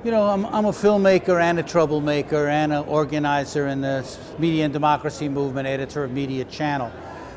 You know, I'm a filmmaker and a troublemaker and an organizer in the Media and Democracy Movement, editor of Media Channel.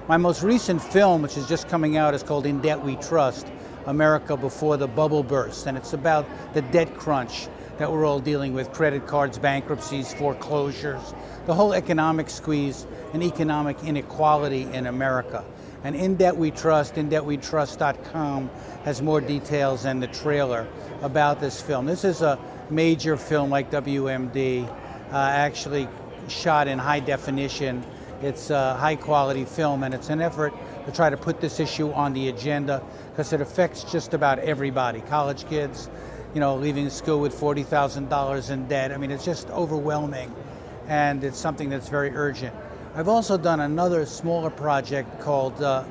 My most recent film, which is just coming out, is called In Debt We Trust, America Before the Bubble Burst. And it's about the debt crunch that we're all dealing with, credit cards, bankruptcies, foreclosures, the whole economic squeeze and economic inequality in America. And In Debt We Trust, indebtwetrust.com, has more details than the trailer about this film. This is a major film like WMD, actually shot in high definition. It's a high quality film, and it's an effort to try to put this issue on the agenda because it affects just about everybody. College kids, you know, leaving school with $40,000 in debt. I mean, it's just overwhelming, and it's something that's very urgent. I've also done another smaller project called A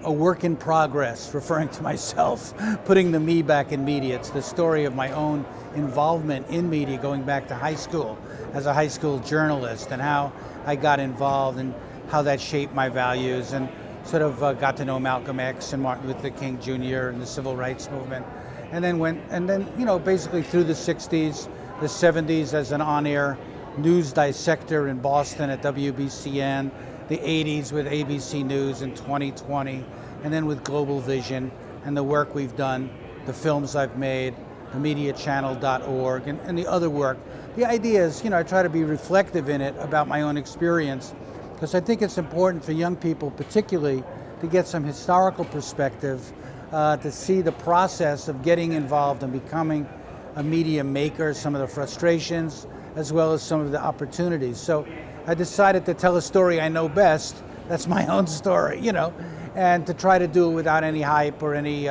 Work in Progress, referring to myself, putting the me back in media. It's the story of my own involvement in media going back to high school as a high school journalist and how I got involved and how that shaped my values and sort of got to know Malcolm X and Martin Luther King Jr. and the civil rights movement. And then you know, basically through the 60s, the 70s as an on-air news dissector in Boston at WBCN, the 80s with ABC News in 2020, and then with Global Vision and the work we've done, the films I've made, the mediachannel.org, and the other work. The idea is, you know, I try to be reflective in it about my own experience, because I think it's important for young people particularly to get some historical perspective, to see the process of getting involved and becoming a media maker, some of the frustrations, as well as some of the opportunities. So I decided to tell a story I know best, that's my own story, you know, and to try to do it without any hype or any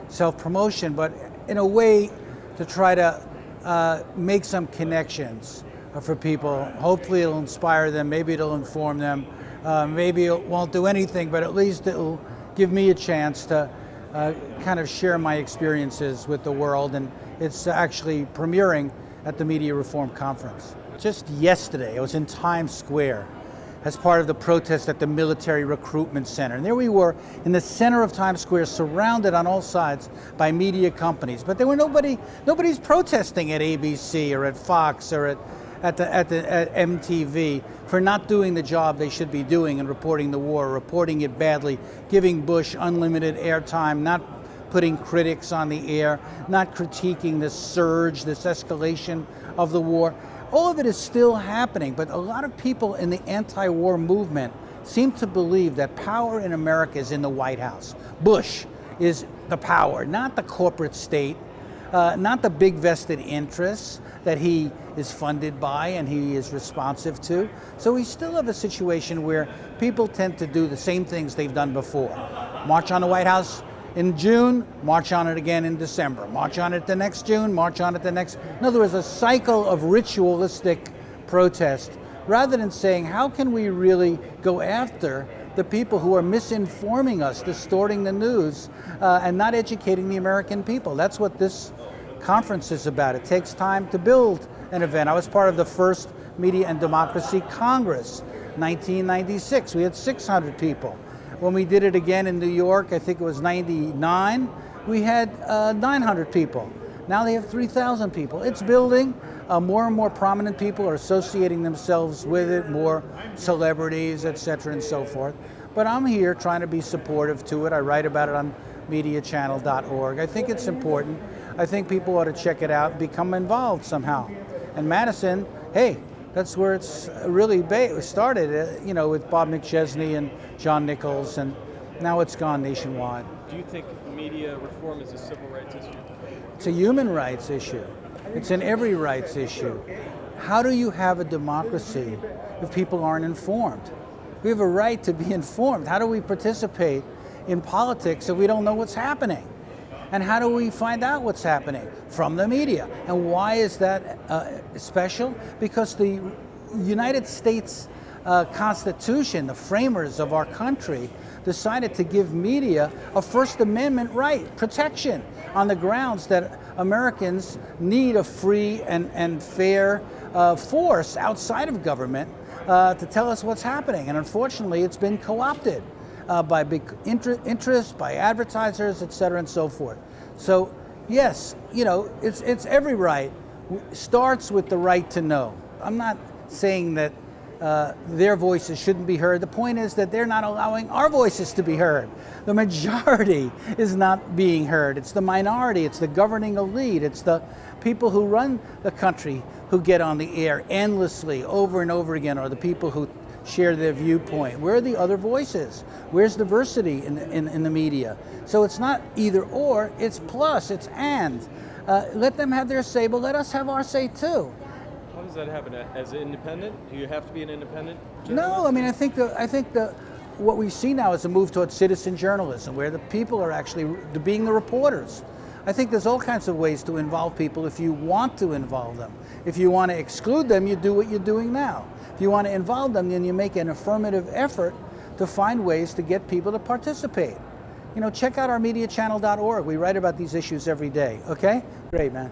self-promotion, but in a way to try to make some connections for people. Hopefully it'll inspire them, maybe it'll inform them, maybe it won't do anything, but at least it'll give me a chance to kind of share my experiences with the world, and it's actually premiering at the Media Reform Conference. Just yesterday, I was in Times Square as part of the protest at the Military Recruitment Center. And there we were in the center of Times Square, surrounded on all sides by media companies. But there were nobody's protesting at ABC or at Fox or at MTV for not doing the job they should be doing and reporting the war, reporting it badly, giving Bush unlimited airtime, not putting critics on the air, not critiquing this surge, this escalation of the war. All of it is still happening, but a lot of people in the anti-war movement seem to believe that power in America is in the White House. Bush is the power, not the corporate state, not the big vested interests that he is funded by and he is responsive to. So we still have a situation where people tend to do the same things they've done before. March on the White House in June, march on it again in December. March on it the next June, march on it the next. In other words, a cycle of ritualistic protest, rather than saying, how can we really go after the people who are misinforming us, distorting the news, and not educating the American people? That's what this conference is about. It takes time to build an event. I was part of the first Media and Democracy Congress, 1996. We had 600 people. When we did it again in New York, I think it was 99, we had 900 people. Now they have 3,000 people. It's building. More and more prominent people are associating themselves with it, more celebrities, et cetera, and so forth. But I'm here trying to be supportive to it. I write about it on mediachannel.org. I think it's important. I think people ought to check it out and become involved somehow. And Madison, hey, that's where it's really started, you know, with Bob McChesney and John Nichols, and now it's gone nationwide. Do you think media reform is a civil rights issue? It's a human rights issue. It's an every rights issue. How do you have a democracy if people aren't informed? We have a right to be informed. How do we participate in politics if we don't know what's happening? And how do we find out what's happening? From the media. And why is that special? Because the United States Constitution, the framers of our country, decided to give media a First Amendment right, protection, on the grounds that Americans need a free and fair force outside of government to tell us what's happening. And unfortunately, it's been co-opted by big interest, by advertisers, et cetera, and so forth. So Yes, you know, it's every right starts with the right to know. I'm not saying that their voices shouldn't be heard. The point is that they're not allowing our voices to be heard. The majority is not being heard. It's the minority, it's the governing elite, it's the people who run the country who get on the air endlessly over and over again, or the people who share their viewpoint. Where are the other voices? Where's diversity in the media? So it's not either or, it's plus, it's and. Let them have their say, but let us have our say too. How does that happen? As an independent? Do you have to be an independent journalist? No, I mean, I think what we see now is a move towards citizen journalism, where the people are actually being the reporters. I think there's all kinds of ways to involve people if you want to involve them. If you want to exclude them, you do what you're doing now. If you want to involve them, then you make an affirmative effort to find ways to get people to participate. You know, check out our mediachannel.org. We write about these issues every day, okay? Great, man.